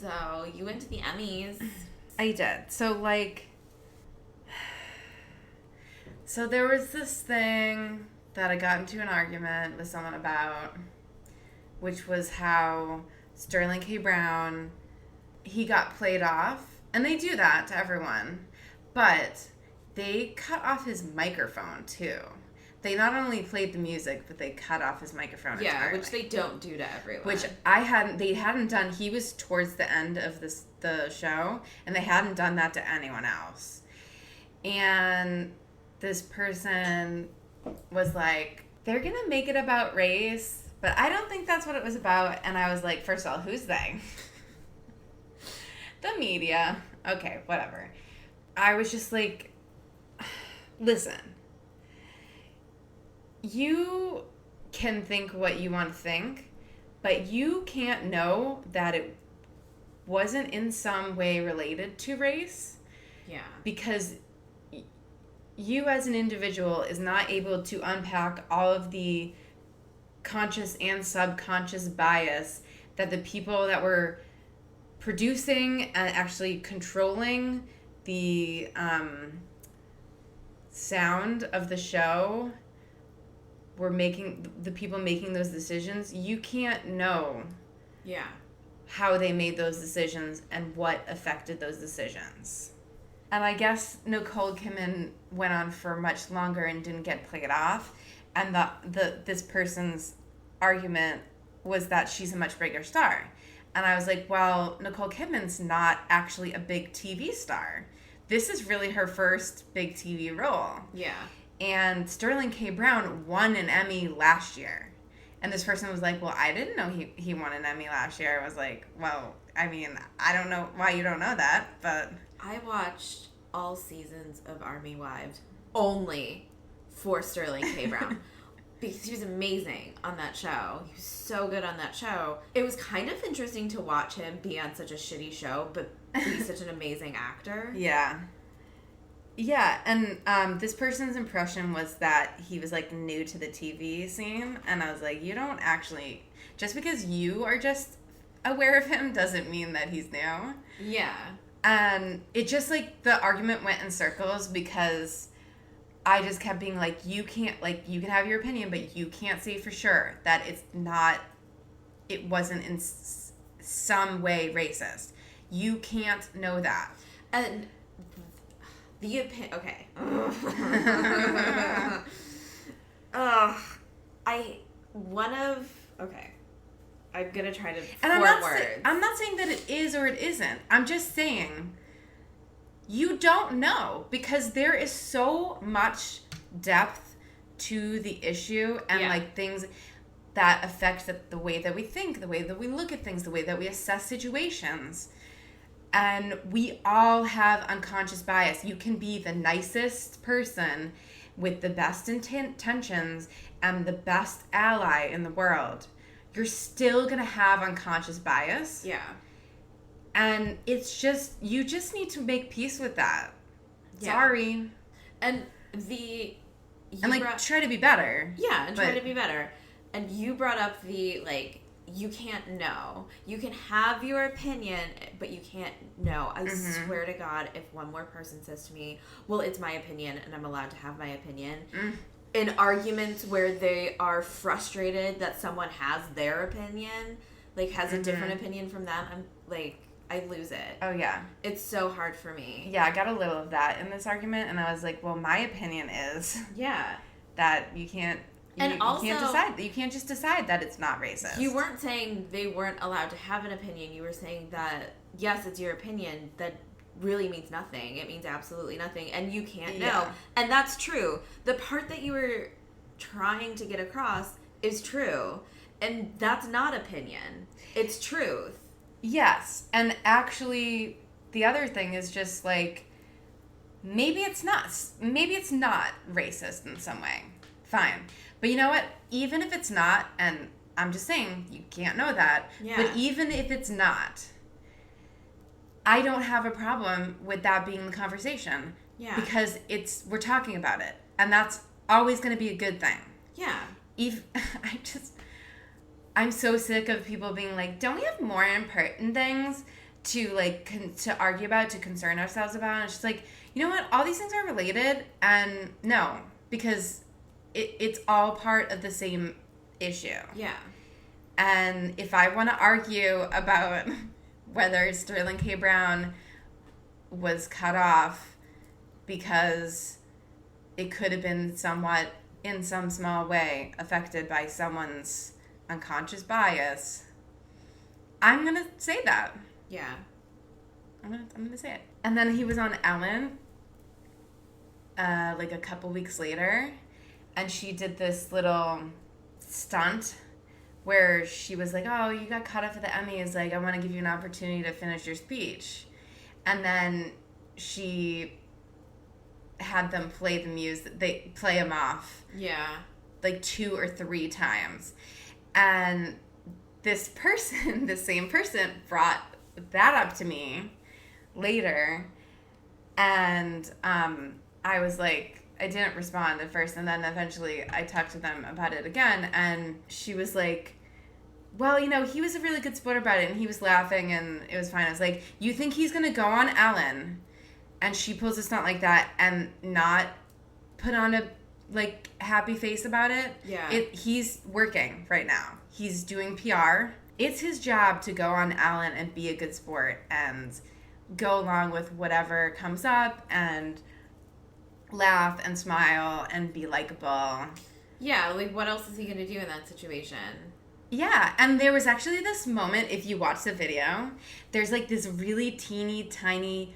So, you went to the Emmys. I did. So, so there was this thing that I got into an argument with someone about, which was how Sterling K. Brown, he got played off. And they do that to everyone. But they cut off his microphone, too. They not only played the music, but they cut off his microphone entirely. Which they don't do to everyone. Which they hadn't done. He was towards the end of the show, and they hadn't done that to anyone else. And this person was like, they're going to make it about race, but I don't think that's what it was about. And I was like, first of all, who's they? The media. Okay, whatever. I was just like, listen. You can think what you want to think, but you can't know that it wasn't in some way related to race. Yeah. Because you as an individual is not able to unpack all of the conscious and subconscious bias that the people that were producing and actually controlling the sound of the show were making, the people making those decisions. You can't know how they made those decisions and what affected those decisions. And I guess Nicole Kidman went on for much longer and didn't get played off. And this person's argument was that she's a much bigger star. And I was like, well, Nicole Kidman's not actually a big TV star. This is really her first big TV role. Yeah. And Sterling K. Brown won an Emmy last year. And this person was like, well, I didn't know he won an Emmy last year. I was like, well, I mean, I don't know why you don't know that, but... I watched all seasons of Army Wives only for Sterling K. Brown. Because he was amazing on that show. He was so good on that show. It was kind of interesting to watch him be on such a shitty show, but be such an amazing actor. Yeah. Yeah, and this person's impression was that he was, like, new to the TV scene. And I was like, you don't actually... Just because you are just aware of him doesn't mean that he's new. Yeah. And it just, like, the argument went in circles because I just kept being like, you can't, like, you can have your opinion, but you can't say for sure that it wasn't in some way racist. You can't know that. And the opinion, okay. I'm going to try to I'm not saying that it is or it isn't. I'm just saying you don't know because there is so much depth to the issue and like things that affect the way that we think, the way that we look at things, the way that we assess situations. And we all have unconscious bias. You can be the nicest person with the best intentions and the best ally in the world. You're still going to have unconscious bias. Yeah. And it's just, you just need to make peace with that. Yeah. Sorry. And try to be better. Yeah, and try to be better. And you brought up you can't know. You can have your opinion, but you can't know. I swear to God, if one more person says to me, well, it's my opinion and I'm allowed to have my opinion, in arguments where they are frustrated that someone has their opinion, like has a different opinion from them, I'm like, I lose it. Oh, yeah. It's so hard for me. Yeah, I got a little of that in this argument, and I was like, well, my opinion is that you can't... You can't just decide that it's not racist. You weren't saying they weren't allowed to have an opinion. You were saying that, yes, it's your opinion. That really means nothing. It means absolutely nothing. And you can't know. And that's true. The part that you were trying to get across is true. And that's not opinion. It's truth. Yes. And actually, the other thing is just like, maybe it's not racist in some way. Fine. But you know what? Even if it's not, and I'm just saying, you can't know that, but even if it's not, I don't have a problem with that being the conversation. Yeah. Because we're talking about it. And that's always going to be a good thing. Yeah. I'm so sick of people being like, don't we have more important things to like to argue about, to concern ourselves about. And it's just like, you know what? All these things are related, and no, because it's all part of the same issue. Yeah. And if I want to argue about whether Sterling K. Brown was cut off because it could have been somewhat, in some small way, affected by someone's unconscious bias, I'm going to say that. Yeah. I'm gonna say it. And then he was on Ellen, like a couple weeks later, and she did this little stunt where she was like, "Oh, you got caught up at the Emmys. Like, I want to give you an opportunity to finish your speech," and then she had them play the music. They play him off. Yeah. Like 2 or 3 times, and this person, the same person, brought that up to me later, and I was like, I didn't respond at first, and then eventually I talked to them about it again, and she was like, well, you know, he was a really good sport about it, and he was laughing, and it was fine. I was like, you think he's gonna go on Ellen, and she pulls a stunt like that, and not put on a like happy face about it? Yeah. He's working right now. He's doing PR. It's his job to go on Ellen and be a good sport and go along with whatever comes up and laugh and smile and be likable. Yeah, like what else is he going to do in that situation? Yeah, and there was actually this moment, if you watch the video, there's like this really teeny tiny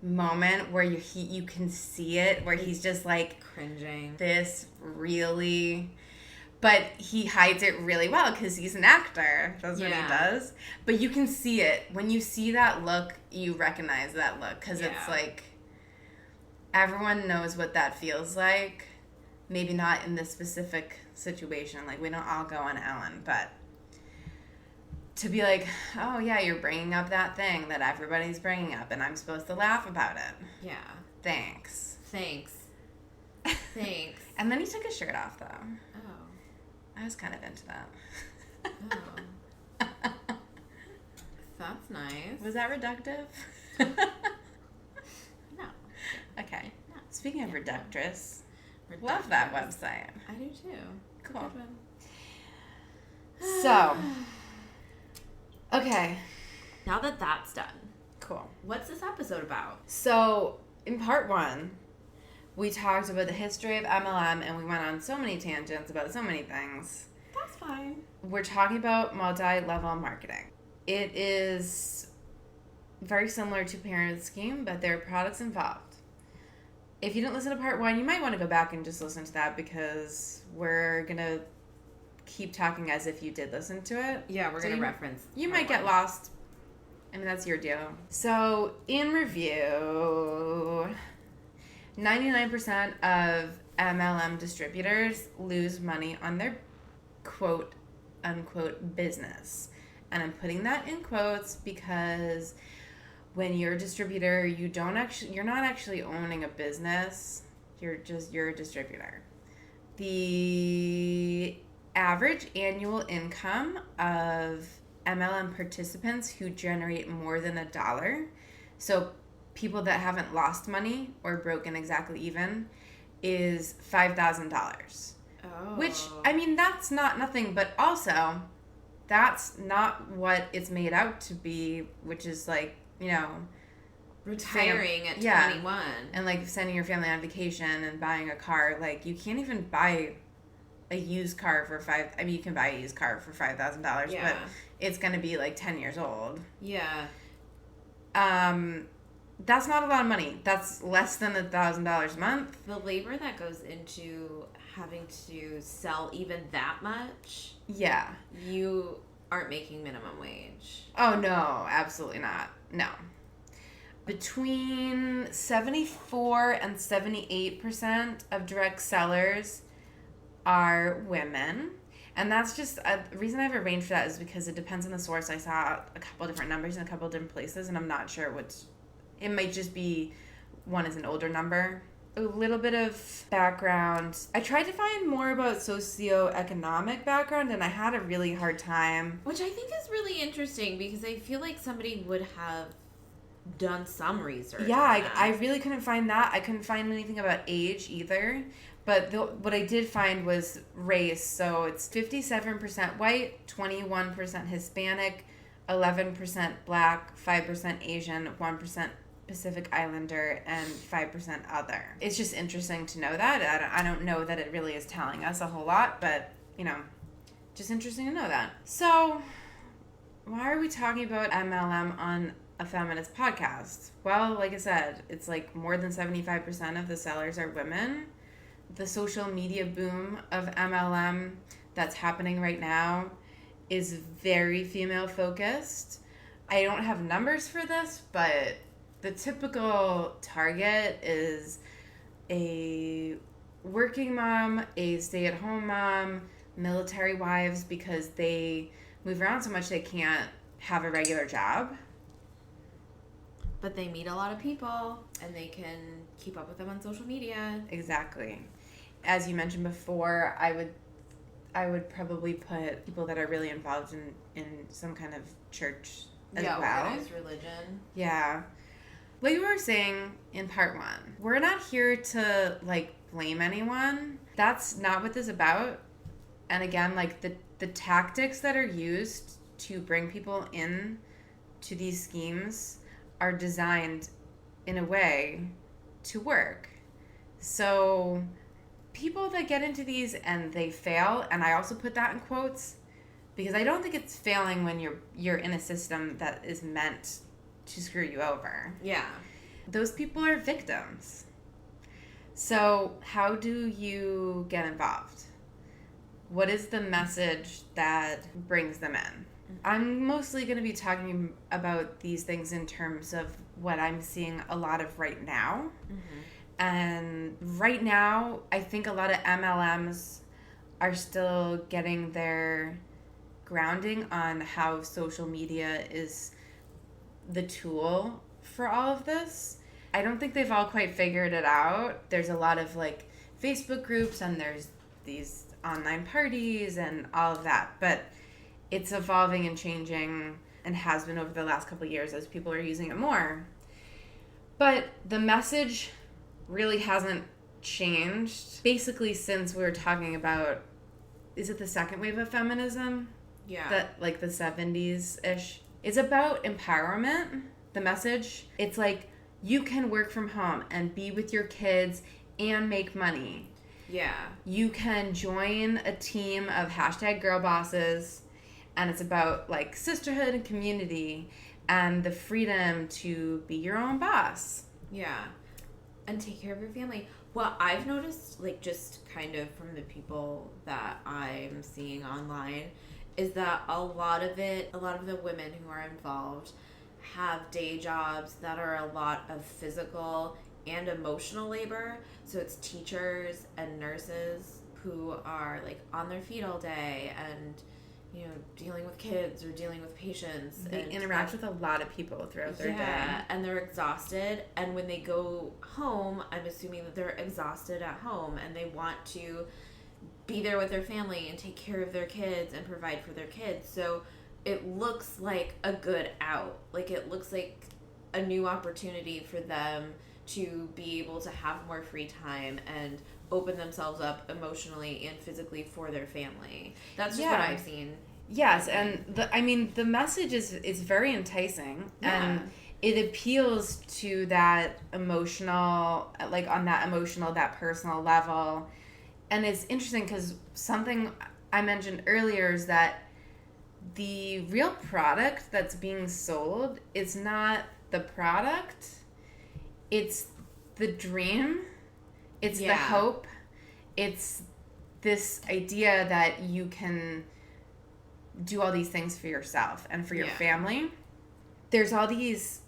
moment where you can see it, where he's just like cringing. This really... But he hides it really well because he's an actor. That's what he does. But you can see it. When you see that look, you recognize that look. Because it's like, everyone knows what that feels like. Maybe not in this specific situation. Like, we don't all go on Ellen. But to be like, oh, yeah, you're bringing up that thing that everybody's bringing up. And I'm supposed to laugh about it. Yeah. Thanks. And then he took his shirt off, though. Oh. I was kind of into that. Oh. That's nice. Was that reductive? No. Okay. No. Speaking of reductress, love that website. I do too. Cool. So, okay. Now that that's done. Cool. What's this episode about? So, in part 1, we talked about the history of MLM, and we went on so many tangents about so many things. That's fine. We're talking about multi-level marketing. It is very similar to Pyramid Scheme, but there are products involved. If you didn't listen to part 1, you might want to go back and just listen to that, because we're going to keep talking as if you did listen to it. Yeah, we're going to reference. You might get lost. I mean, that's your deal. So, in review... 99% of MLM distributors lose money on their quote unquote business. And I'm putting that in quotes because when you're a distributor, you're not actually owning a business. You're a distributor. The average annual income of MLM participants who generate more than $1, so people that haven't lost money or broken exactly even, is $5,000. Oh. Which, I mean, that's not nothing, but also, that's not what it's made out to be, which is like, you know... Retiring at 21. And like sending your family on vacation and buying a car. Like, you can't even buy a used car for you can buy a used car for $5,000, but it's going to be like 10 years old. Yeah. That's not a lot of money. That's less than $1,000 a month. The labor that goes into having to sell even that much. Yeah. You aren't making minimum wage. Oh, no. Absolutely not. No. Between 74 and 78% of direct sellers are women. And that's just, the reason I have a range for that is because it depends on the source. I saw a couple different numbers in a couple different places, and I'm not sure which. It might just be one is an older number a little bit of background. I tried to find more about socioeconomic background, and I had a really hard time. Which I think is really interesting because I feel like somebody would have done some research. Yeah, I really couldn't find that. I couldn't find anything about age either. But what I did find was race. So it's 57% white, 21% Hispanic, 11% black, 5% Asian, 1% Pacific Islander, and 5% other. It's just interesting to know that. I don't know that it really is telling us a whole lot, but, just interesting to know that. So, why are we talking about MLM on a feminist podcast? Well, like I said, it's like more than 75% of the sellers are women. The social media boom of MLM that's happening right now is very female focused. I don't have numbers for this, but the typical target is a working mom, a stay-at-home mom, military wives, because they move around so much they can't have a regular job. But they meet a lot of people, and they can keep up with them on social media. Exactly. As you mentioned before, I would probably put people that are really involved in some kind of church as well. Organized religion. Yeah. Like we were saying in part 1, we're not here to, blame anyone. That's not what this is about. And again, the tactics that are used to bring people in to these schemes are designed in a way to work. So people that get into these and they fail, and I also put that in quotes, because I don't think it's failing when you're in a system that is meant to screw you over. Yeah. Those people are victims. So how do you get involved? What is the message that brings them in? Mm-hmm. I'm mostly going to be talking about these things in terms of what I'm seeing a lot of right now. Mm-hmm. And right now, I think a lot of MLMs are still getting their grounding on how social media is the tool for all of this. I don't think they've all quite figured it out. There's a lot of Facebook groups, and there's these online parties and all of that, but it's evolving and changing, and has been over the last couple of years as people are using it more. But the message really hasn't changed basically since we were talking about, is it the second wave of feminism? Yeah. That the 70s-ish. It's about empowerment, the message. It's you can work from home and be with your kids and make money. Yeah. You can join a team of #girlbosses, and it's about sisterhood and community and the freedom to be your own boss. Yeah. And take care of your family. Well, I've noticed, just kind of from the people that I'm seeing online, is that a lot of the women who are involved have day jobs that are a lot of physical and emotional labor. So it's teachers and nurses who are on their feet all day and dealing with kids or dealing with patients. They interact with a lot of people throughout their day. Yeah, and they're exhausted. And when they go home, I'm assuming that they're exhausted at home, and they want to be there with their family and take care of their kids and provide for their kids. So it looks like a good out. It looks like a new opportunity for them to be able to have more free time and open themselves up emotionally and physically for their family. That's just what I've seen. Yes, and the message is very enticing, and it appeals to that emotional, on that emotional, that personal level. And it's interesting because something I mentioned earlier is that the real product that's being sold is not the product, it's the dream, it's the hope, it's this idea that you can do all these things for yourself and for your family. There's all these,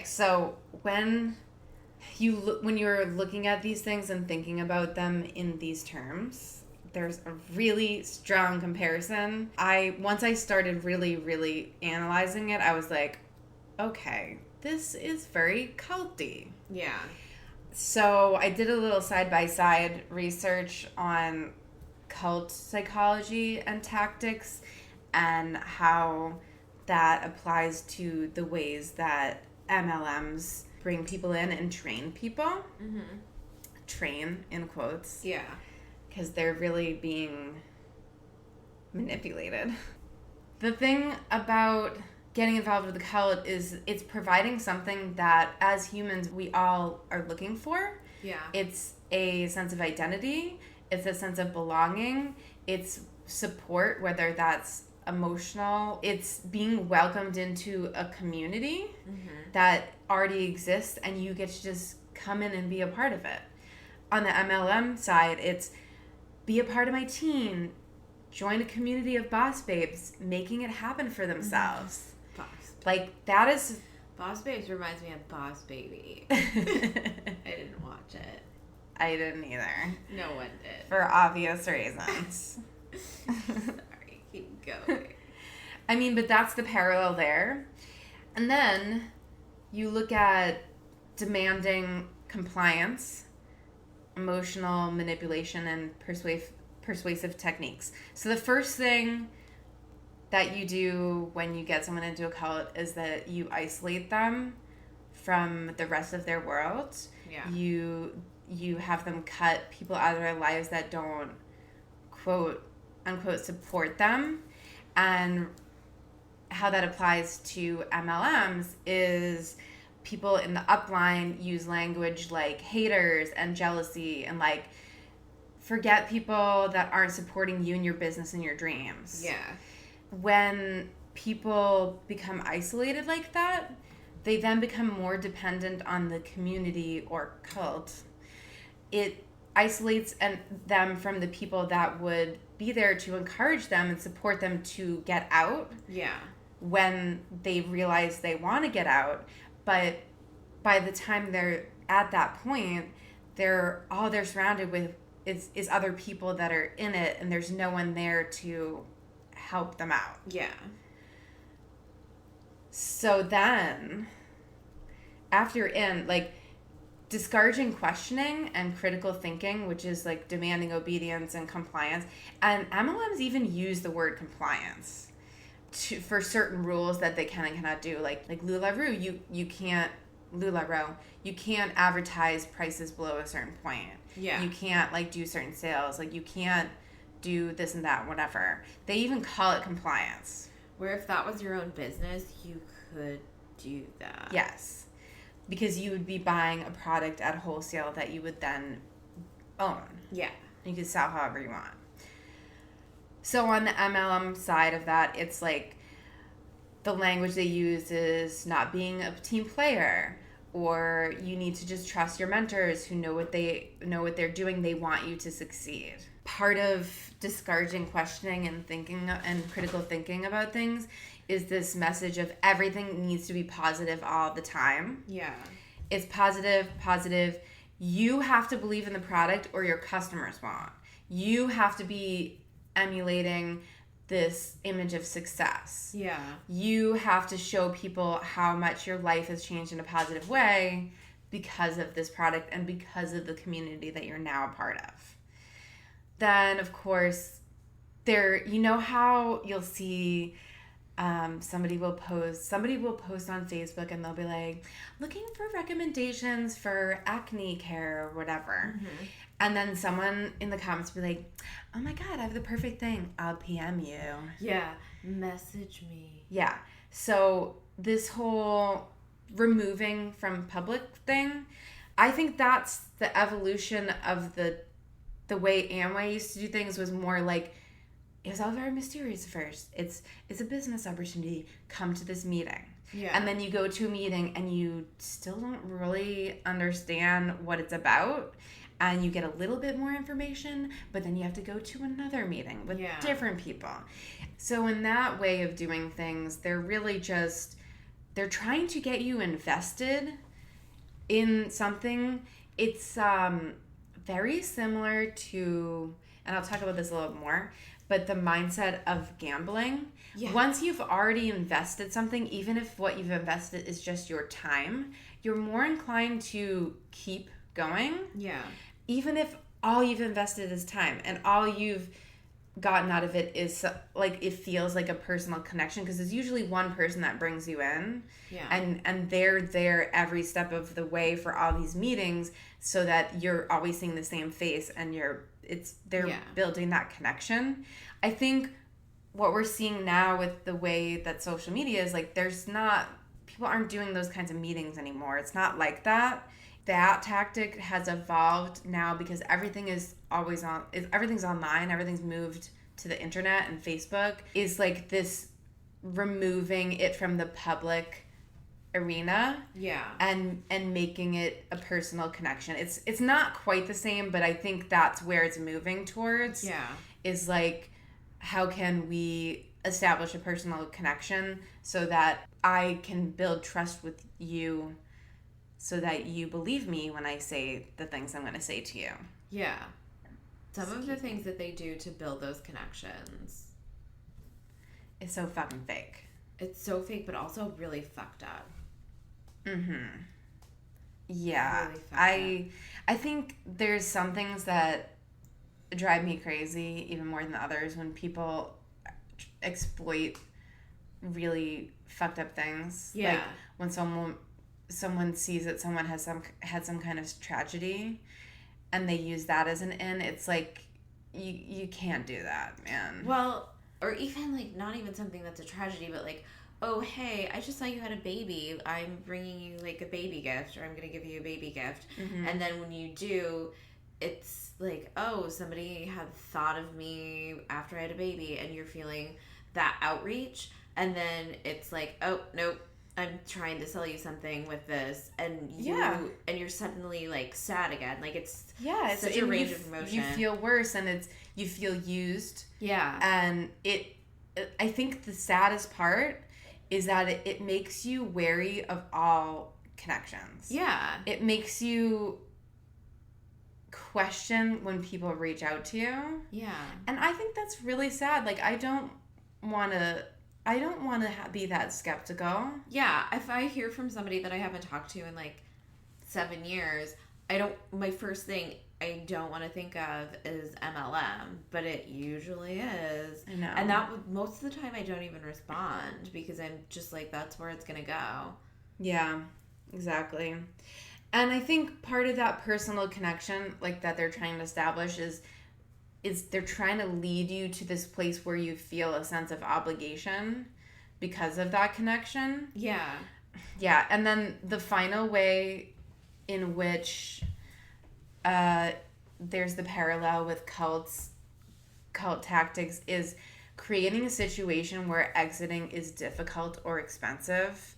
so when you're looking at these things and thinking about them in these terms, there's a really strong comparison. Once I started really, really analyzing it, I was like, okay, this is very culty. Yeah. So I did a little side-by-side research on cult psychology and tactics and how that applies to the ways that MLMs bring people in and train people. Mm-hmm. Train, in quotes. Yeah. Because they're really being manipulated. The thing about getting involved with the cult is it's providing something that as humans we all are looking for. Yeah. It's a sense of identity. It's a sense of belonging. It's support, whether that's emotional. It's being welcomed into a community that already exists and you get to just come in and be a part of it. On the MLM side, it's be a part of my team, join a community of boss babes, making it happen for themselves. Like, that is... Boss Babes reminds me of Boss Baby. I didn't watch it. I didn't either. No one did. For obvious reasons. Sorry, keep going. I mean, but that's the parallel there. And then you look at demanding compliance, emotional manipulation, and persuasive techniques. So the first thing that you do when you get someone into a cult is that you isolate them from the rest of their world. Yeah. You have them cut people out of their lives that don't, quote, unquote, support them. And how that applies to MLMs is people in the upline use language like haters and jealousy and like forget people that aren't supporting you in your business and your dreams. Yeah. When people become isolated like that, they then become more dependent on the community or cult. It isolates them from the people that would be there to encourage them and support them to get out. Yeah. When they realize they want to get out. But by the time they're at that point, all they're surrounded with is other people that are in it, and there's no one there to help them out. Yeah. So then, after you're in, like, discouraging questioning and critical thinking, which is, like, demanding obedience and compliance, and MLMs even use the word compliance for certain rules that they can and cannot do. Like LuLaRoe, you can't, LuLaRoe, you can't advertise prices below a certain point. Yeah. You can't, like, do certain sales. Like, you can't do this and that, whatever. They even call it compliance. Where if that was your own business, you could do that. Yes. Because you would be buying a product at wholesale that you would then own. Yeah. You could sell however you want. So on the MLM side of that, it's like the language they use is not being a team player, or you need to just trust your mentors who know what they're doing. They want you to succeed. Part of discouraging questioning and thinking and critical thinking about things is this message of everything needs to be positive all the time. Yeah. It's positive. You have to believe in the product or your customers won't. You have to be emulating this image of success. Yeah. You have to show people how much your life has changed in a positive way because of this product and because of the community that you're now a part of. Then, of course, you know how you'll see somebody will post on Facebook and they'll be like, looking for recommendations for acne care or whatever. Mm-hmm. And then someone in the comments will be like, oh my God, I have the perfect thing. I'll PM you. Yeah. Message me. Yeah. So this whole removing from public thing, I think that's the evolution of the way Amway used to do things. Was more like, it was all very mysterious at first. It's a business opportunity. Come to this meeting. Yeah. And then you go to a meeting and you still don't really understand what it's about. And you get a little bit more information, but then you have to go to another meeting with different people. So in that way of doing things, they're really they're trying to get you invested in something. It's very similar to, and I'll talk about this a little more, but the mindset of gambling. Yeah. Once you've already invested something, even if what you've invested is just your time, you're more inclined to keep going. Yeah. Even if all you've invested is time and all you've gotten out of it is like it feels like a personal connection, because it's usually one person that brings you in. Yeah. And they're there every step of the way for all these meetings, so that you're always seeing the same face and they're building that connection. I think what we're seeing now with the way that social media is, like, people aren't doing those kinds of meetings anymore. It's not like that. That tactic has evolved now because everything is always everything's online, everything's moved to the internet, and Facebook is like this removing it from the public arena. Yeah. And making it a personal connection. It's not quite the same, but I think that's where it's moving towards. Yeah. Is like, how can we establish a personal connection so that I can build trust with you, so that you believe me when I say the things I'm going to say to you. Yeah. Some of the things that they do to build those connections. It's so fucking fake. It's so fake, but also really fucked up. Mm-hmm. Yeah. Really fucked I think there's some things that drive me crazy even more than others, when people exploit really fucked up things. Yeah. Like when someone sees that someone had some kind of tragedy and they use that as an in, it's like you can't do that, man. Well, or even like not even something that's a tragedy, but like, oh hey, I just saw you had a baby, I'm bringing you like a baby gift, or I'm gonna give you a baby gift. Mm-hmm. And then when you do, it's like, oh, somebody had thought of me after I had a baby, and you're feeling that outreach, and then it's like, oh nope, I'm trying to sell you something with this, and you're suddenly like sad again. Like it's such a range of emotion. You feel worse, and you feel used. Yeah. And I think the saddest part is that it makes you wary of all connections. Yeah. It makes you question when people reach out to you. Yeah. And I think that's really sad. Like, I don't want to be that skeptical. Yeah, if I hear from somebody that I haven't talked to in like 7 years, my first thing I don't want to think of is MLM, but it usually is. I know. And most of the time I don't even respond, because I'm just like, that's where it's going to go. Yeah, exactly. And I think part of that personal connection, like, that they're trying to establish is they're trying to lead you to this place where you feel a sense of obligation because of that connection. Yeah. Yeah, and then the final way in which there's the parallel with cult tactics is creating a situation where exiting is difficult or expensive.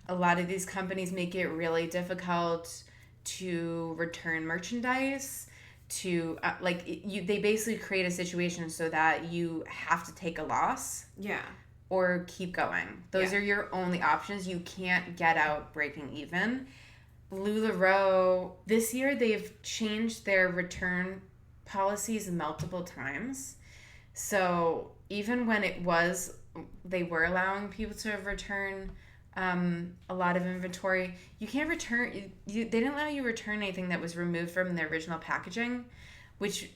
A lot of these companies make it really difficult to return merchandise, they basically create a situation so that you have to take a loss. Yeah. Or keep going. Those are your only options. You can't get out breaking even. LuLaRoe, this year they've changed their return policies multiple times. So even when they were allowing people to return a lot of inventory, you can't return. They didn't allow you to return anything that was removed from the original packaging, which,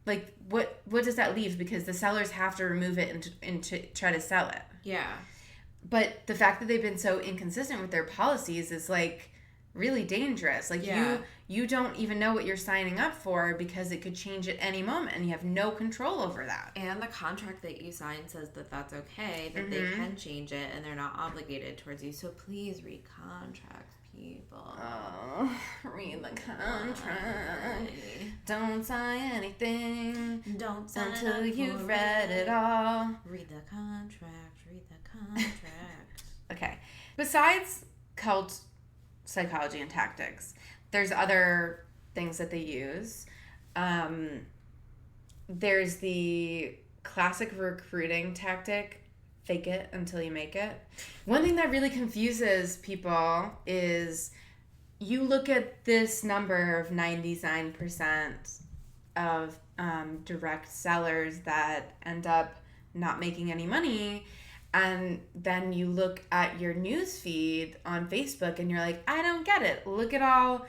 like, what does that leave? Because the sellers have to remove it and to try to sell it. Yeah. But the fact that they've been so inconsistent with their policies is, like, really dangerous. Like, you don't even know what you're signing up for, because it could change at any moment, and you have no control over that. And the contract that you sign says that that's okay, that they can change it, and they're not obligated towards you. So please read contracts, people. Oh, read the contract. Don't sign anything. Don't sign until you've read it all. Read the contract. Read the contract. Okay. Besides cult psychology and tactics, there's other things that they use. There's the classic recruiting tactic, fake it until you make it. One thing that really confuses people is you look at this number of 99% of direct sellers that end up not making any money, And then you look at your news feed on Facebook and you're like, I don't get it. Look at how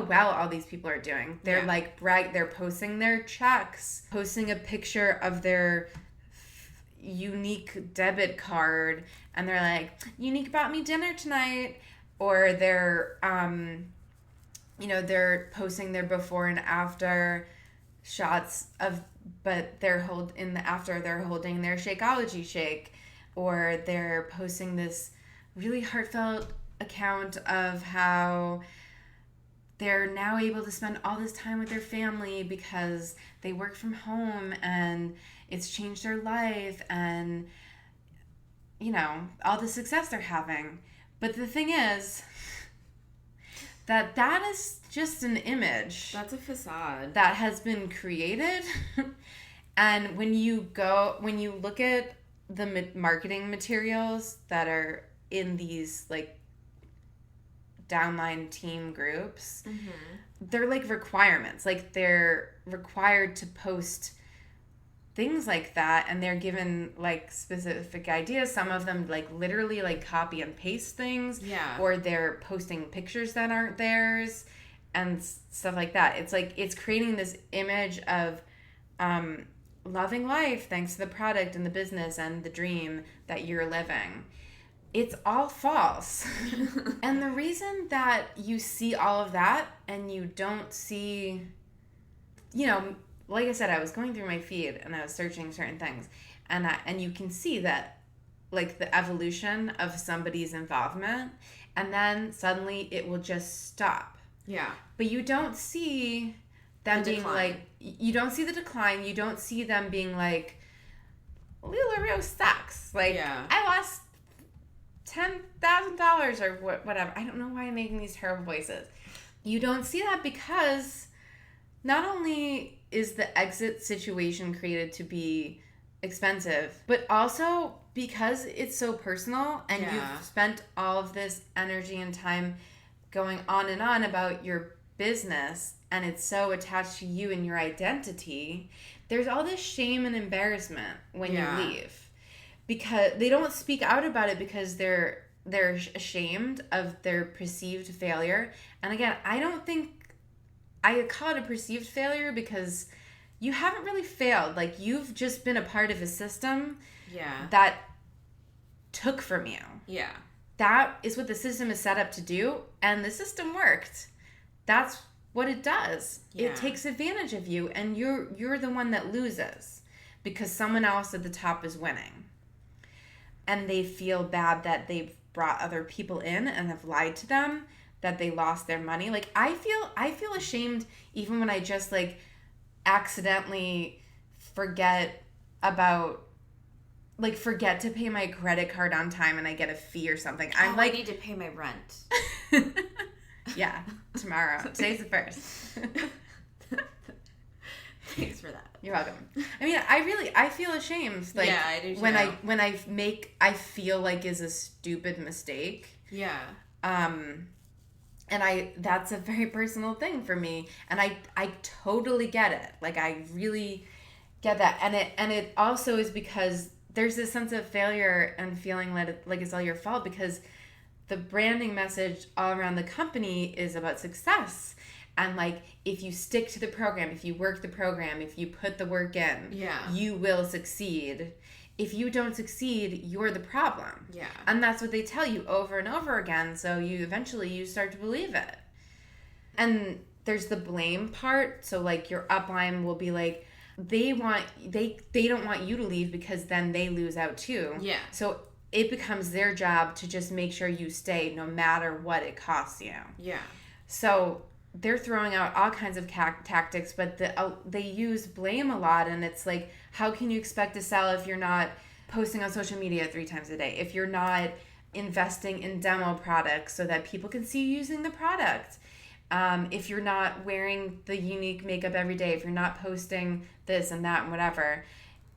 well all these people are doing. They're like they're posting their checks, posting a picture of their unique debit card, and they're like, Unique bought me dinner tonight. Or they're they're posting their before and after shots of, but they're holding their Shakeology shake. Or they're posting this really heartfelt account of how they're now able to spend all this time with their family because they work from home and it's changed their life, and all the success they're having. But the thing is that is just an image. That's a facade that has been created. And when you look at the marketing materials that are in these like downline team groups, they're like requirements. Like they're required to post things like that, and they're given like specific ideas. Some of them like literally like copy and paste things, or they're posting pictures that aren't theirs and stuff like that. It's like it's creating this image of loving life thanks to the product and the business and the dream that you're living. It's all false. And the reason that you see all of that and you don't see, like I said, I was going through my feed and I was searching certain things, and you can see that like the evolution of somebody's involvement, and then suddenly it will just stop. Yeah. But you don't see them being like, you don't see the decline. You don't see them being like, LuLaRoe sucks. Like, I lost $10,000 or whatever. I don't know why I'm making these terrible voices. You don't see that because not only is the exit situation created to be expensive, but also because it's so personal and you've spent all of this energy and time going on and on about your business, and it's so attached to you and your identity, there's all this shame and embarrassment when you leave, because they don't speak out about it because they're ashamed of their perceived failure. And again, I don't think I call it a perceived failure because you haven't really failed. Like, you've just been a part of a system that took from you. Yeah. That is what the system is set up to do, and the system worked. That's what it does. It takes advantage of you, and you're the one that loses because someone else at the top is winning. And they feel bad that they've brought other people in and have lied to them, that they lost their money. Like, I feel ashamed even when I just like accidentally forget to pay my credit card on time and I get a fee or something. I need to pay my rent. Yeah, tomorrow. Today's the 1st. Thanks for that. You're welcome. I mean, I feel ashamed. Like, I do too. When I feel like is a stupid mistake. Yeah. And that's a very personal thing for me, and I totally get it. Like, I really get that, and it also is because there's this sense of failure and feeling like it's all your fault, because the branding message all around the company is about success. And like, if you stick to the program, if you work the program, if you put the work in, you will succeed. If you don't succeed, you're the problem. Yeah. And that's what they tell you over and over again. So you eventually start to believe it. And there's the blame part. So like, your upline will be like, they don't want you to leave because then they lose out too. Yeah. So it becomes their job to just make sure you stay no matter what it costs you. Yeah. So they're throwing out all kinds of tactics, but they use blame a lot, and it's like, how can you expect to sell if you're not posting on social media 3 times a day, if you're not investing in demo products so that people can see you using the product, if you're not wearing the unique makeup every day, if you're not posting this and that and whatever.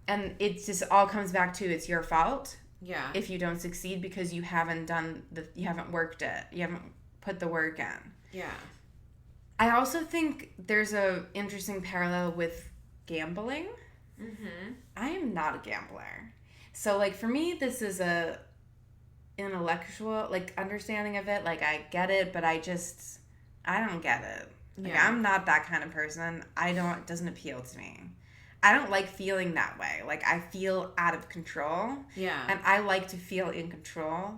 And it just all comes back to, it's your fault. Yeah. If you don't succeed because you haven't worked it, you haven't put the work in. Yeah. I also think there's a interesting parallel with gambling. Mm-hmm. I am not a gambler So, like, for me, this is a intellectual, like, understanding of it. Like, I get it, but I don't get it. Like, Yeah. I'm not that kind of person. It doesn't appeal to me. I don't like feeling that way. Like, I feel out of control. Yeah. And I like to feel in control.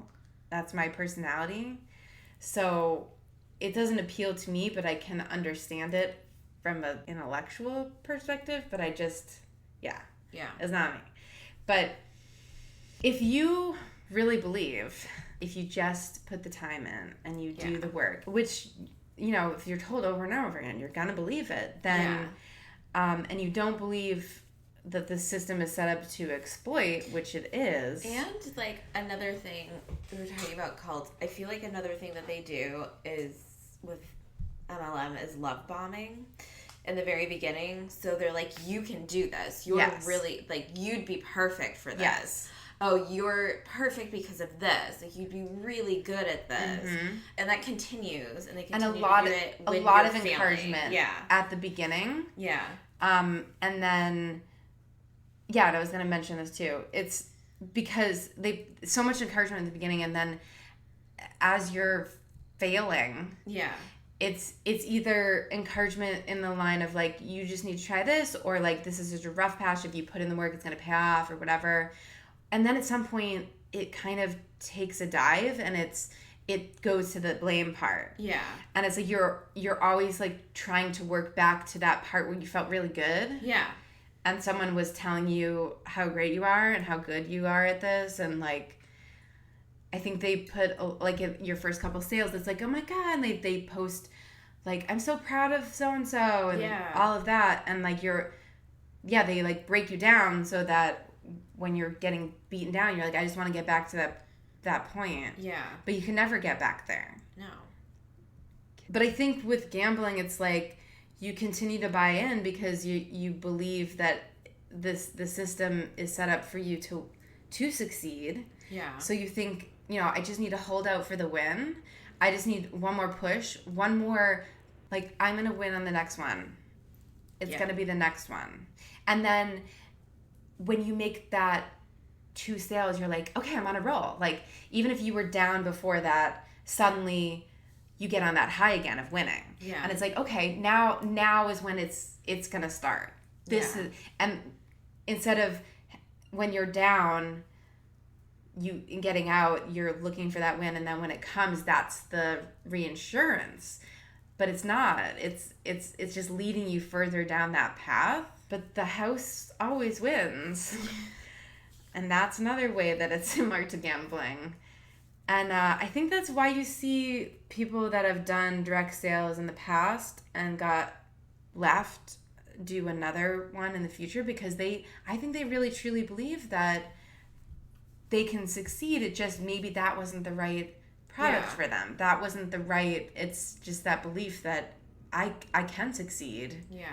That's my personality. So it doesn't appeal to me, but I can understand it from an intellectual perspective. But yeah, it's not me. But if you really believe, if you just put the time in and you do the work, which, if you're told over and over again, you're going to believe it, then... and you don't believe that the system is set up to exploit, which it is. And, like, another thing we were talking about cults, I feel like another thing that they do is, with MLM, is love bombing in the very beginning. So they're like, you can do this. You're really, like, you'd be perfect for this. Yes. Oh, you're perfect because of this. Like, you'd be really good at this. Mm-hmm. And that continues. And they continue to do it with a lot of family. encouragement at the beginning. Yeah. And then, and I was going to mention this too. It's because so much encouragement at the beginning, and then as you're failing, it's either encouragement in the line of, like, you just need to try this, or, like, this is just a rough patch. If you put in the work, it's going to pay off, or whatever. And then at some point, it kind of takes a dive, and it goes to the blame part. Yeah. And it's like you're always, like, trying to work back to that part where you felt really good. Yeah. And someone was telling you how great you are and how good you are at this, and, like, I think they put, like, in your first couple sales, it's like, oh my God, and they post, like, I'm so proud of so-and-so, and all of that, and, like, they, like, break you down so that when you're getting beaten down, you're like, I just want to get back to that point. Yeah. But you can never get back there. No. But I think with gambling, it's like you continue to buy in because you believe that the system is set up for you to succeed. Yeah. So you think, I just need to hold out for the win. I just need one more push, one more, like, I'm going to win on the next one. It's going to be the next one. And then when you make that 2 sales, you're like, okay, I'm on a roll. Like, even if you were down before that, suddenly you get on that high again of winning. Yeah. And it's like, okay, now is when it's gonna start. This is, and instead of when you're down, you getting out, you're looking for that win, and then when it comes, that's the reinsurance. But it's not. It's just leading you further down that path. But the house always wins. And that's another way that it's similar to gambling. And I think that's why you see people that have done direct sales in the past and got left do another one in the future, because I think they really truly believe that they can succeed. It just, maybe that wasn't the right product for them. That wasn't the right, it's just that belief that I can succeed. Yeah.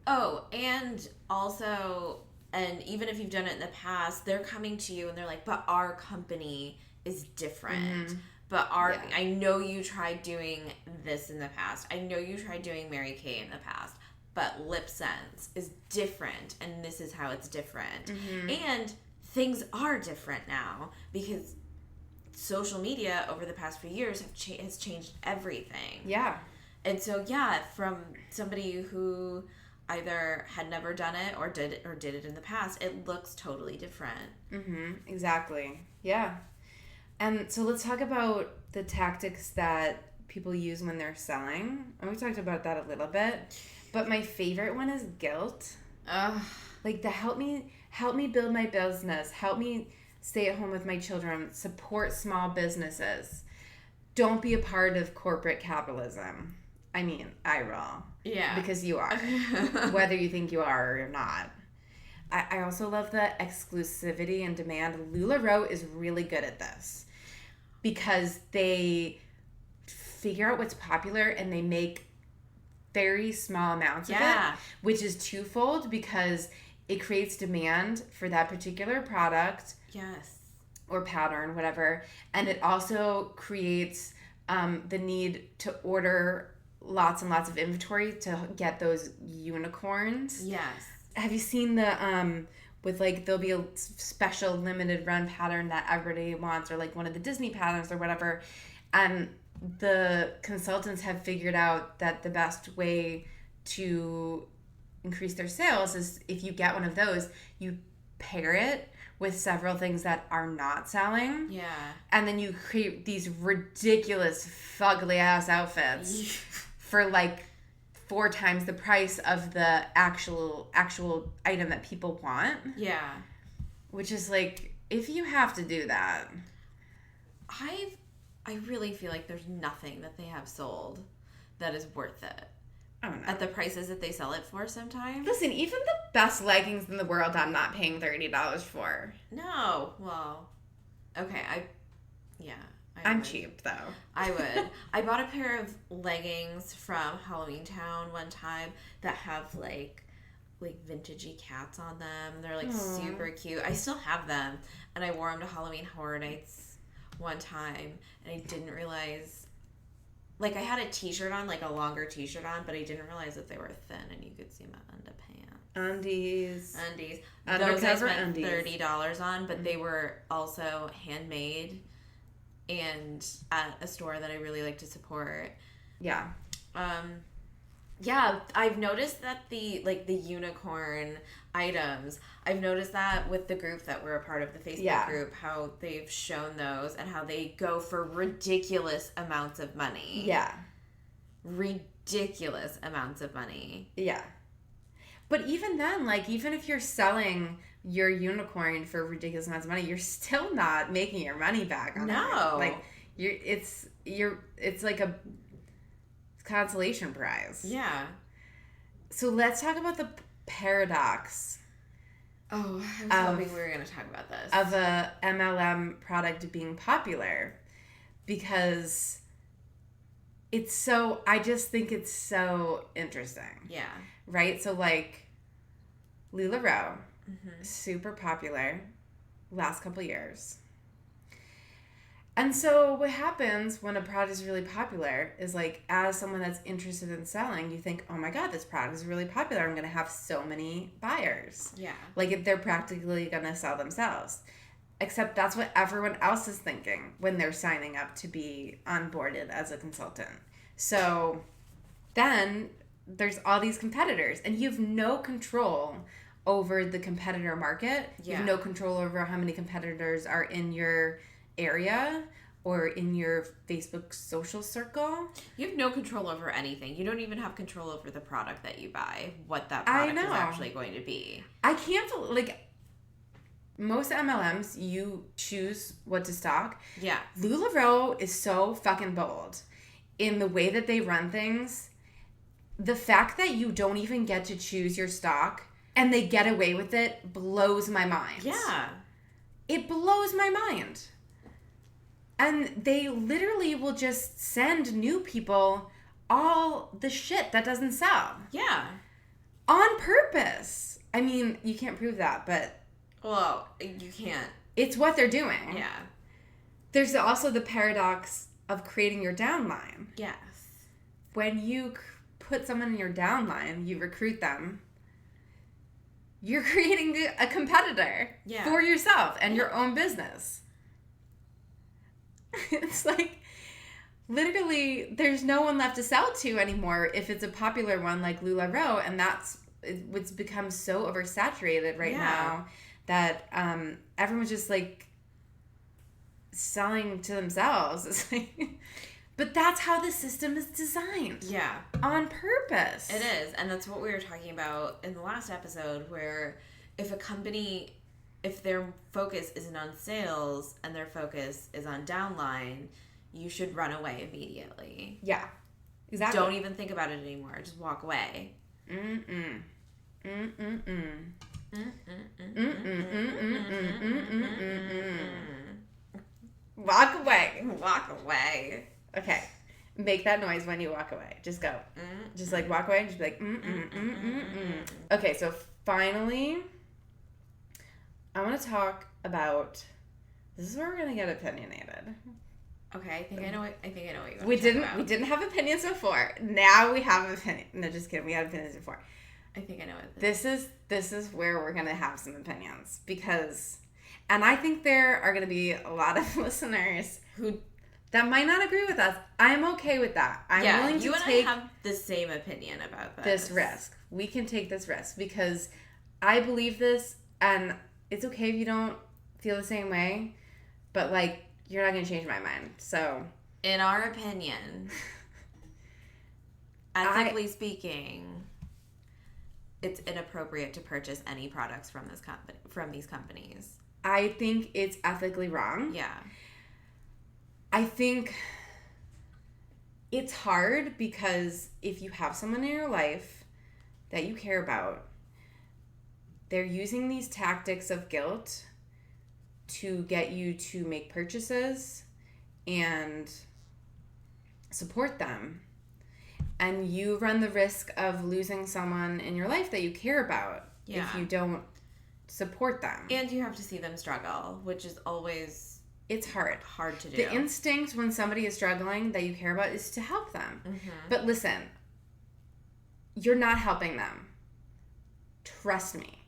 Oh, and also, and even if you've done it in the past, they're coming to you and they're like, but our company is different. Mm-hmm. But I know you tried doing this in the past. I know you tried doing Mary Kay in the past. But Lip Sense is different, and this is how it's different. Mm-hmm. And things are different now because social media over the past few years has changed everything. Yeah. And so, from somebody who either had never done it or did it in the past, it looks totally different. Mm-hmm. Exactly. Yeah. And so let's talk about the tactics that people use when they're selling. And we talked about that a little bit. But my favorite one is guilt. Like the help me build my business. Help me stay at home with my children. Support small businesses. Don't be a part of corporate capitalism. I mean, I roll. Yeah. Because you are. Whether you think you are or you're not. I also love the exclusivity and demand. LuLaRoe is really good at this. Because they figure out what's popular and they make very small amounts of it. Which is twofold, because it creates demand for that particular product. Yes. Or pattern, whatever. And it also creates the need to order lots and lots of inventory to get those unicorns. Yes. Have you seen the with like there'll be a special limited run pattern that everybody wants, or like one of the Disney patterns or whatever. And the consultants have figured out that the best way to increase their sales is if you get one of those, you pair it with several things that are not selling. Yeah. And then you create these ridiculous, fugly ass outfits for like 4 times the price of the actual item that people want. Yeah. Which is like, if you have to do that. I really feel like there's nothing that they have sold that is worth it. I don't know. At the prices that they sell it for sometimes. Listen, even the best leggings in the world I'm not paying $30 for. No. Well, okay. I'm cheap, though. I would. I bought a pair of leggings from Halloween Town one time that have like vintagey cats on them. They're like super cute. I still have them, and I wore them to Halloween Horror Nights one time, and I didn't realize, like, I had a t-shirt on, like a longer t-shirt on, but I didn't realize that they were thin and you could see my underpants. Undies. Those I spent $30 on, but they were also handmade and at a store that I really like to support. Yeah. Yeah, I've noticed that the unicorn items, I've noticed that with the group that we're a part of, the Facebook group, how they've shown those and how they go for ridiculous amounts of money. Yeah. Ridiculous amounts of money. Yeah. But even then, like, even if you're selling your unicorn for ridiculous amounts of money, you're still not making your money back on it. Like, it's like a consolation prize. Yeah. So let's talk about the paradox. Oh, I was hoping we were going to talk about this. Of a MLM product being popular. Because I just think it's so interesting. Yeah. Right? So like LuLaRoe, super popular last couple years. And so what happens when a product is really popular is, like, as someone that's interested in selling, you think, oh my God, this product is really popular. I'm going to have so many buyers. Yeah. Like, they're practically going to sell themselves. Except that's what everyone else is thinking when they're signing up to be onboarded as a consultant. So then there's all these competitors, and you have no control over the competitor market. Yeah. You have no control over how many competitors are in your area or in your Facebook social circle. You have no control over anything. You don't even have control over the product that you buy, what that product is actually going to be. I can't, like, most MLMs, you choose what to stock. Yeah. LuLaRoe is so fucking bold in the way that they run things. The fact that you don't even get to choose your stock and they get away with it blows my mind. Yeah. It blows my mind. And they literally will just send new people all the shit that doesn't sell. Yeah. On purpose. I mean, you can't prove that, but... Well, you can't. It's what they're doing. Yeah. There's also the paradox of creating your downline. Yes. When you put someone in your downline, you recruit them, you're creating a competitor for yourself and your own business. It's like, literally, there's no one left to sell to anymore if it's a popular one like LuLaRoe, and that's what's become so oversaturated right now that everyone's just, like, selling to themselves. It's like, but that's how the system is designed. Yeah. On purpose. It is, and that's what we were talking about in the last episode, where if a company... if their focus isn't on sales and their focus is on downline, you should run away immediately. Yeah, exactly. Don't even think about it anymore. Just walk away. Walk away. Walk away. Okay. Make that noise when you walk away. Just go. Just like walk away and just be like, Okay, so finally... I want to talk about. This is where we're gonna get opinionated. Okay, I think I know what you want we didn't have opinions before. Now we have opinions. No, just kidding. We had opinions before. I think I know what this is where we're going to have some opinions because, and I think there are going to be a lot of listeners who that might not agree with us. I'm okay with that. I'm willing to take I have the same opinion about this risk. We can take this risk because I believe this, and it's okay if you don't feel the same way, but like you're not going to change my mind. So, in our opinion, ethically speaking, it's inappropriate to purchase any products from these companies. I think it's ethically wrong. Yeah. I think it's hard because if you have someone in your life that you care about, they're using these tactics of guilt to get you to make purchases and support them. And you run the risk of losing someone in your life that you care about if you don't support them. And you have to see them struggle, which is always... It's hard to do. The instinct when somebody is struggling that you care about is to help them. Mm-hmm. But listen, you're not helping them. Trust me.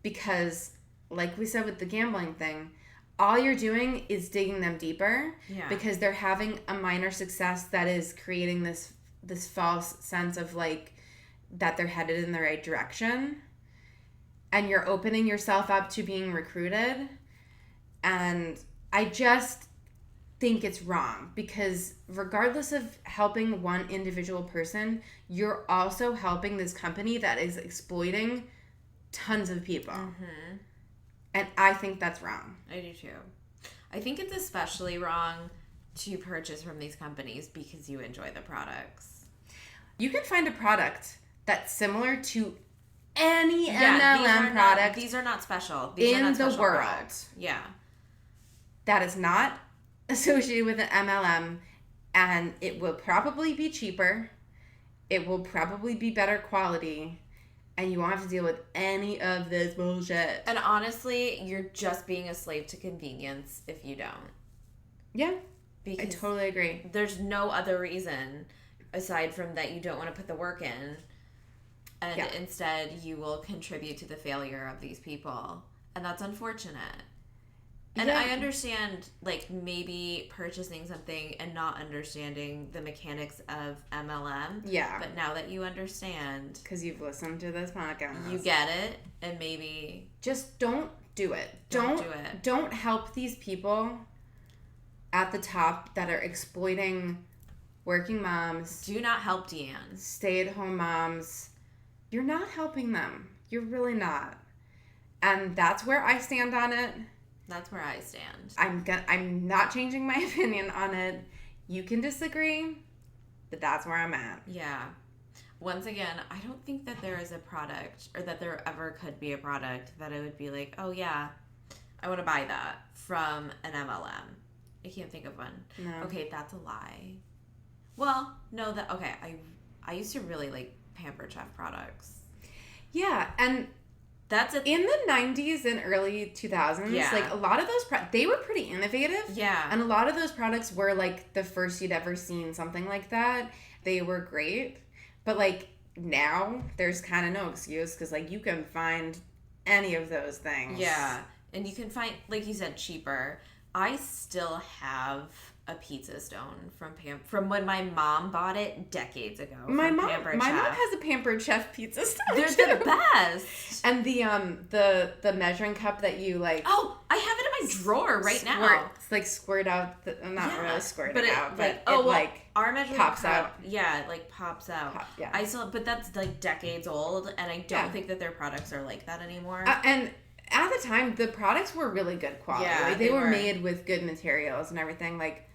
Because, like we said with the gambling thing, all you're doing is digging them deeper. Yeah. Because they're having a minor success that is creating this false sense of, like, that they're headed in the right direction. And you're opening yourself up to being recruited. And I just think it's wrong because regardless of helping one individual person, you're also helping this company that is exploiting tons of people. Mm-hmm. And I think that's wrong. I do too. I think it's especially wrong to purchase from these companies because you enjoy the products. You can find a product that's similar to any MLM product. These are not special. These are not special the world. Products. Yeah. That is not associated with an MLM, and it will probably be cheaper. It will probably be better quality, and you won't have to deal with any of this bullshit. And honestly, you're just being a slave to convenience if you don't. Yeah, because I totally agree. There's no other reason aside from that you don't want to put the work in, and instead you will contribute to the failure of these people, and that's unfortunate. And I understand, like, maybe purchasing something and not understanding the mechanics of MLM. Yeah. But now that you understand... Because you've listened to this podcast. You get it, and maybe... Just don't do it. Don't do it. Don't help these people at the top that are exploiting working moms. Do not help Deanne. Stay-at-home moms. You're not helping them. You're really not. And that's where I stand on it. That's where I stand. I'm not changing my opinion on it. You can disagree, but that's where I'm at. Yeah. Once again, I don't think that there is a product or that there ever could be a product that I would be like, oh yeah, I want to buy that from an MLM. I can't think of one. No. Okay, that's a lie. Well, no, I used to really like Pampered Chef products. Yeah, and in the 90s and early 2000s, like a lot of those they were pretty innovative. Yeah. And a lot of those products were like the first you'd ever seen something like that. They were great. But like now there's kind of no excuse because like you can find any of those things. Yeah. And you can find, like you said, cheaper. I still have a pizza stone from when my mom bought it decades ago. My mom has a Pampered Chef pizza stone. They're the best. And the measuring cup that you like. Oh, I have it in my drawer right now. It's like squirt out. Not really squirt but it out, but our measuring pops cup, out. Yeah, it like pops out. But that's like decades old, and I don't think that their products are like that anymore. And at the time, the products were really good quality. Yeah, like, they were made with good materials and everything. Like,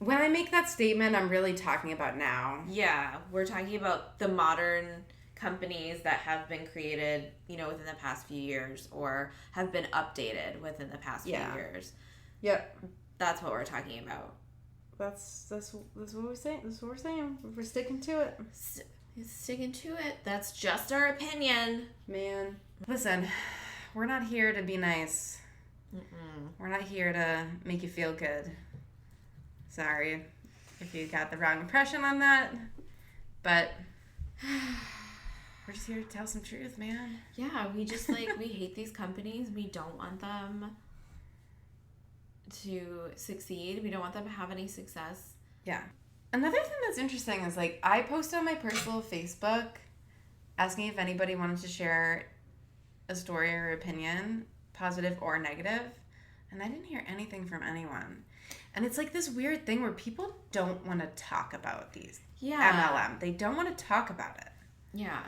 when I make that statement, I'm really talking about now. Yeah, we're talking about the modern companies that have been created, within the past few years or have been updated within the past few years. Yep. That's what we're talking about. That's what we're saying. That's what we're saying. We're sticking to it. Sticking to it. That's just our opinion. Man. Listen, we're not here to be nice. Mm-mm. We're not here to make you feel good. Sorry if you got the wrong impression on that. But We're just here to tell some truth, man. Yeah, we just, like, we hate these companies. We don't want them to succeed. We don't want them to have any success. Yeah. Another thing that's interesting is, like, I posted on my personal Facebook asking if anybody wanted to share a story or opinion, positive or negative, and I didn't hear anything from anyone. And it's like this weird thing where people don't want to talk about these MLM. They don't want to talk about it. Yeah.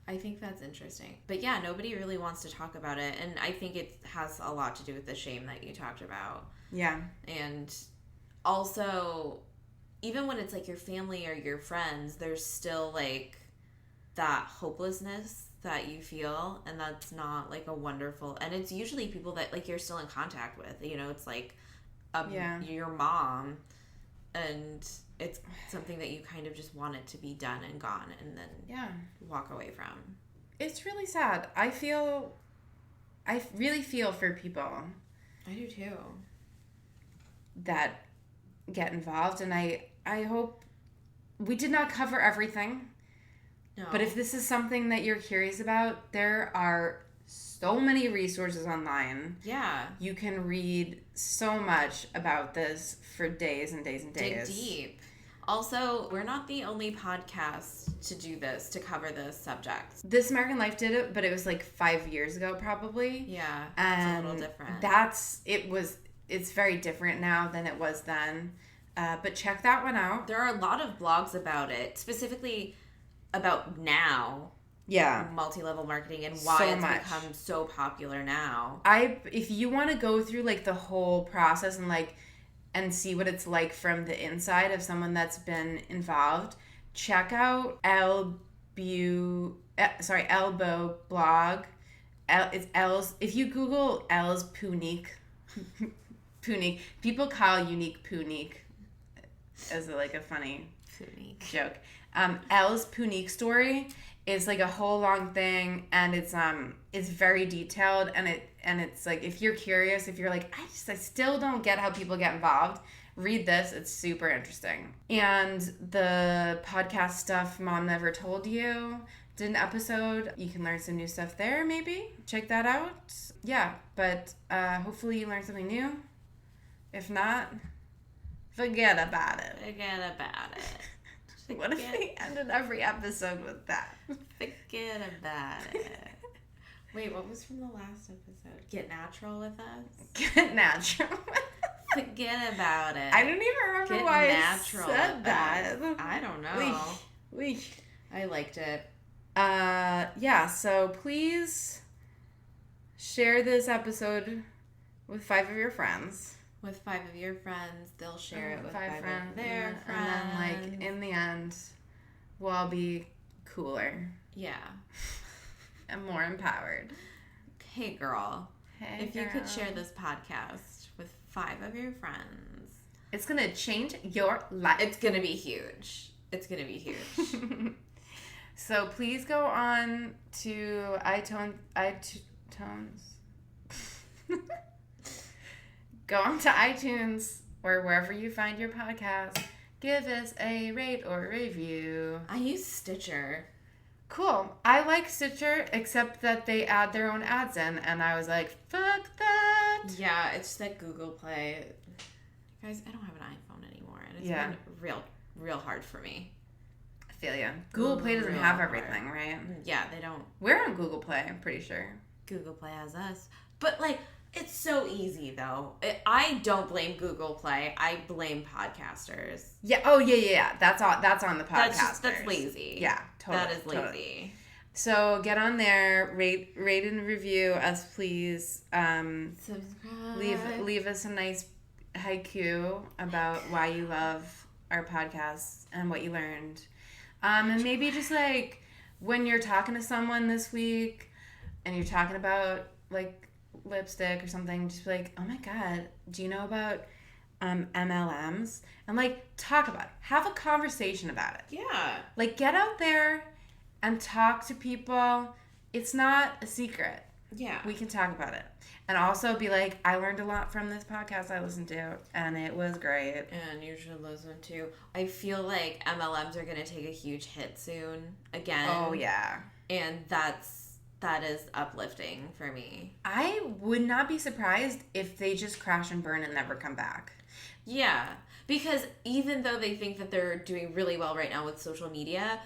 I think that's interesting. But yeah, nobody really wants to talk about it. And I think it has a lot to do with the shame that you talked about. Yeah. And also, even when it's like your family or your friends, there's still like that hopelessness that you feel, and that's not like a wonderful, and it's usually people that like you're still in contact with, you know, it's like your mom, and it's something that you kind of just want it to be done and gone and then walk away from. It's really sad. I really feel for people. I do too. That get involved, and I hope we did not cover everything. No. But if this is something that you're curious about, there are so many resources online. Yeah. You can read so much about this for days and days and days. Dig deep. Also, we're not the only podcast to do this, to cover this subject. This American Life did it, but it was like 5 years ago probably. Yeah. And it's a little different. It's very different now than it was then. But check that one out. There are a lot of blogs about it, specifically about now. Yeah. Multi-level marketing and why it's become so popular now. If you want to go through like the whole process and see what it's like from the inside of someone that's been involved, check out Elbow blog. It's L's. If you Google L's Punique, people call Unique Punique as a funny joke. L's Punique story is like a whole long thing, and it's very detailed, and it's like, if you're curious, if you're like, I still don't get how people get involved, read this. It's super interesting. And the podcast stuff Mom Never Told You did an episode. You can learn some new stuff there, maybe. Check that out. Yeah, but hopefully you learned something new. If not, forget about it. Forget about it. What if we ended every episode with that? Forget about it. Wait, what was from the last episode? Get natural with us? Get natural. Forget about it. I don't even remember why I said that. I don't know. Weesh. I liked it. Yeah, so please share this episode with 5 of your friends. With 5 of your friends, they'll share it with 5 of their friends. And then, in the end, we'll all be cooler. Yeah. And more empowered. Hey, girl. Hey, if you could share this podcast with 5 of your friends, it's going to change your life. It's going to be huge. It's going to be huge. So please go on to iTunes. Go on to iTunes or wherever you find your podcast. Give us a rate or review. I use Stitcher. Cool. I like Stitcher, except that they add their own ads in, and I was like, fuck that. Yeah, it's that Google Play. Guys, I don't have an iPhone anymore, and it's been real hard for me. I feel ya. Google Play doesn't have everything, right? Yeah, they don't. We're on Google Play, I'm pretty sure. Google Play has us. But, it's so easy, though. I don't blame Google Play. I blame podcasters. Yeah. Oh, yeah. That's on the podcasters. That's lazy. Yeah, totally. That is lazy. Totally. So get on there, rate and review us, please. Subscribe. Leave us a nice haiku about why you love our podcast and what you learned. And maybe just when you're talking to someone this week and you're talking about lipstick or something, just be like, oh my god, do you know about MLMs? And talk about it. Have a conversation about it. Yeah. Get out there and talk to people. It's not a secret. Yeah. We can talk about it. And also be like, I learned a lot from this podcast I listened to, and it was great. And you should listen to. I feel like MLMs are going to take a huge hit soon again. Oh, yeah. And that is uplifting for me. I would not be surprised if they just crash and burn and never come back. Yeah. Because even though they think that they're doing really well right now with social media,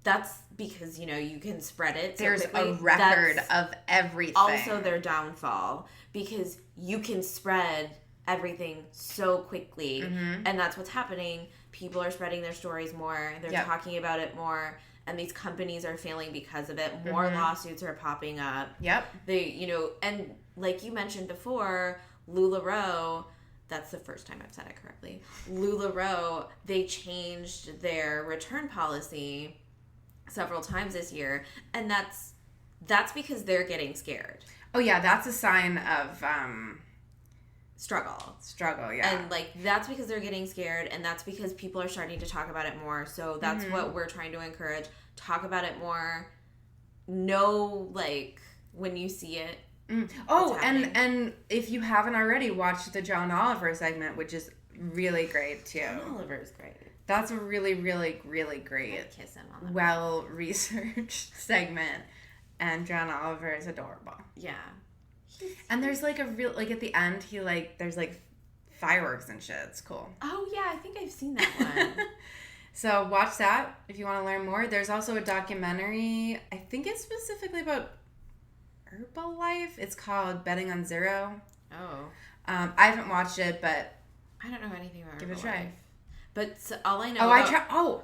that's because, you know, you can spread it. There's a record of everything. Also their downfall, because you can spread everything so quickly. Mm-hmm. And that's what's happening. People are spreading their stories more. They're talking about it more. And these companies are failing because of it. More lawsuits are popping up. Yep. They, you know, and like you mentioned before, LuLaRoe, that's the first time I've said it correctly. LuLaRoe, they changed their return policy several times this year, and that's because they're getting scared. Oh yeah, that's a sign of struggle, yeah. And like that's because they're getting scared, and that's because people are starting to talk about it more. So that's what we're trying to encourage. Talk about it more. Know, like, when you see it. Oh, and if you haven't already, watch the John Oliver segment, which is really great too. John Oliver's great. That's a really, really, really great, kiss him on the well-researched segment, and John Oliver is adorable. Yeah. And there's like a real, like at the end, there's like fireworks and shit. It's cool. Oh yeah, I think I've seen that one. So watch that if you want to learn more. There's also a documentary. I think it's specifically about Herbalife. It's called Betting on Zero. Oh. I haven't watched it, but I don't know anything about give it a Herbalife. try. But all I know.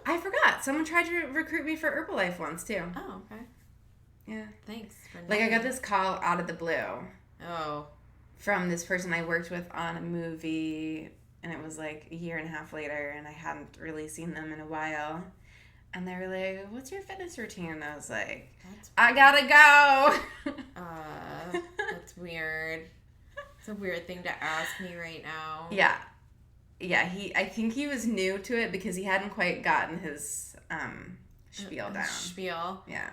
I forgot. Someone tried to recruit me for Herbalife once too. Oh, okay. Yeah. Thanks. I got this call out of the blue. Oh. From this person I worked with on a movie, and it was like a year and a half later, and I hadn't really seen them in a while. And they were like, "What's your fitness routine?" And I was like, "I gotta go." That's weird. It's a weird thing to ask me right now. Yeah. Yeah, I think he was new to it because he hadn't quite gotten his spiel down. Spiel. Yeah.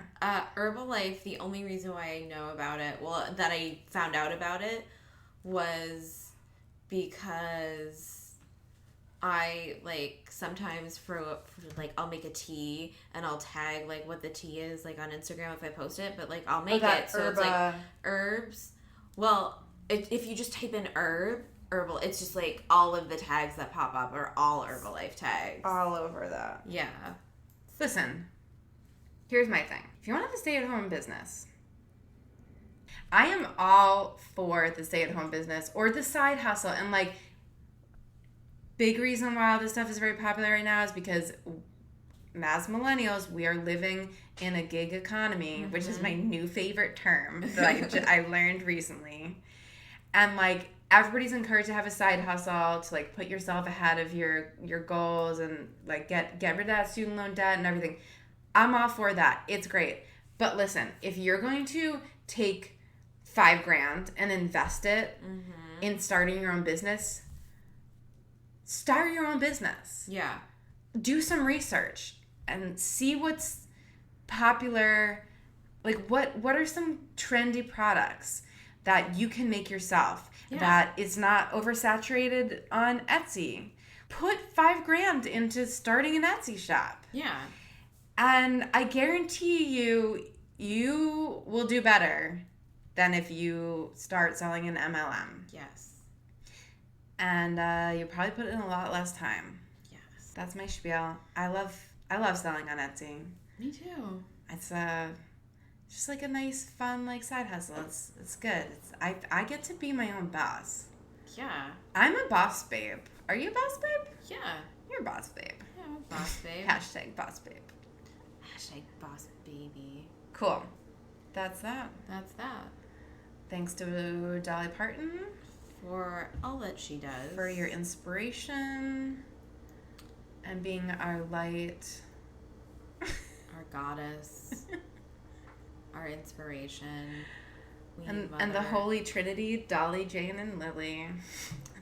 Herbalife, the only reason why I know about it, that I found out about it, was because I, like, sometimes for like, I'll make a tea and I'll tag, like, what the tea is, like, on Instagram if I post it, but, like, I'll make it. So it's, like, herbs. Well, if you just type in herbal, it's just like all of the tags that pop up are all Herbalife tags. All over that. Yeah. Listen, here's my thing. If you want to have a stay-at-home business, I am all for the stay-at-home business or the side hustle. And, like, big reason why all this stuff is very popular right now is because as millennials, we are living in a gig economy, which is my new favorite term that I learned recently. And, like, everybody's encouraged to have a side hustle to, like, put yourself ahead of your goals and, like, get rid of that student loan debt and everything. I'm all for that. It's great. But listen, if you're going to take $5,000 and invest it in starting your own business, start your own business. Yeah. Do some research and see what's popular. Like, what are some trendy products that you can make yourself, that is not oversaturated on Etsy? Put $5,000 into starting an Etsy shop. Yeah. And I guarantee you will do better than if you start selling an MLM. Yes. And you'll probably put in a lot less time. Yes. That's my spiel. I love selling on Etsy. Me too. It's just like a nice, fun, like, side hustle. It's good. I get to be my own boss. Yeah. I'm a boss babe. Are you a boss babe? Yeah. You're a boss babe. Yeah, I'm a boss babe. Hashtag boss babe. Hashtag boss baby. Cool. That's that. That's that. Thanks to Dolly Parton. For all that she does. For your inspiration. And being our light. Our goddess. Our inspiration. And the Holy Trinity, Dolly, Jane, and Lily.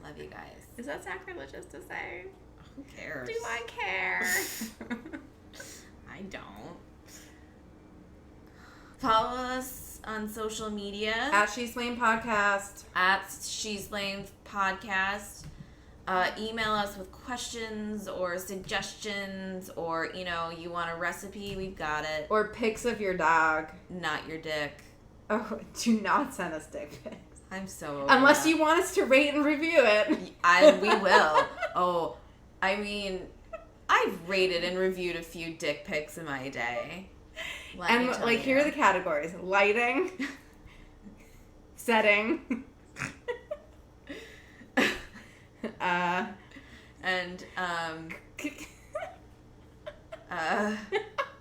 Love you guys. Is that sacrilegious to say? Who cares? Do I care? I don't. Follow us on social media. At She's Lame Podcast. At She's Lame Podcast. Email us with questions or suggestions, or, you know, you want a recipe, we've got it. Or pics of your dog. Not your dick. Oh, do not send us dick pics. I'm so over Unless that. you want us to rate and review it. We will. Oh, I mean, I've rated and reviewed a few dick pics in my day. Let me tell like, you. here are the categories. Lighting. Setting. And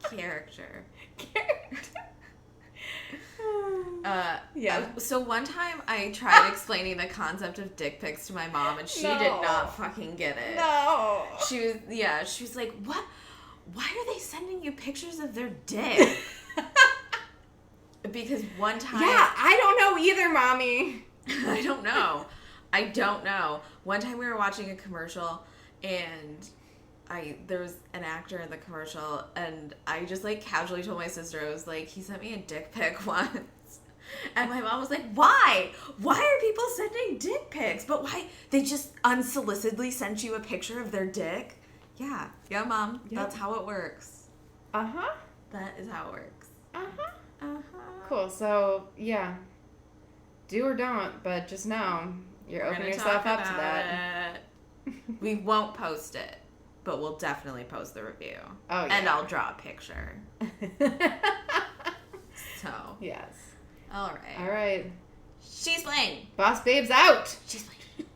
character. Yeah. So one time I tried explaining the concept of dick pics to my mom, and she did not fucking get it. No. She was like, "What? Why are they sending you pictures of their dick?" Because one time, Yeah, I don't know either, Mommy. I don't know. One time we were watching a commercial, and there was an actor in the commercial, and I just, like, casually told my sister, I was like, he sent me a dick pic once. And my mom was like, why? Why are people sending dick pics? But why? They just unsolicitedly sent you a picture of their dick? Yeah, Mom. Yep. That's how it works. Uh-huh. That is how it works. Uh-huh. Uh-huh. Cool. So, yeah. Do or don't, but just know you're opening yourself up to that. We won't post it, but we'll definitely post the review. Oh, yeah. And I'll draw a picture. So. Yes. All right. All right. She's playing. Boss Babes out. She's playing.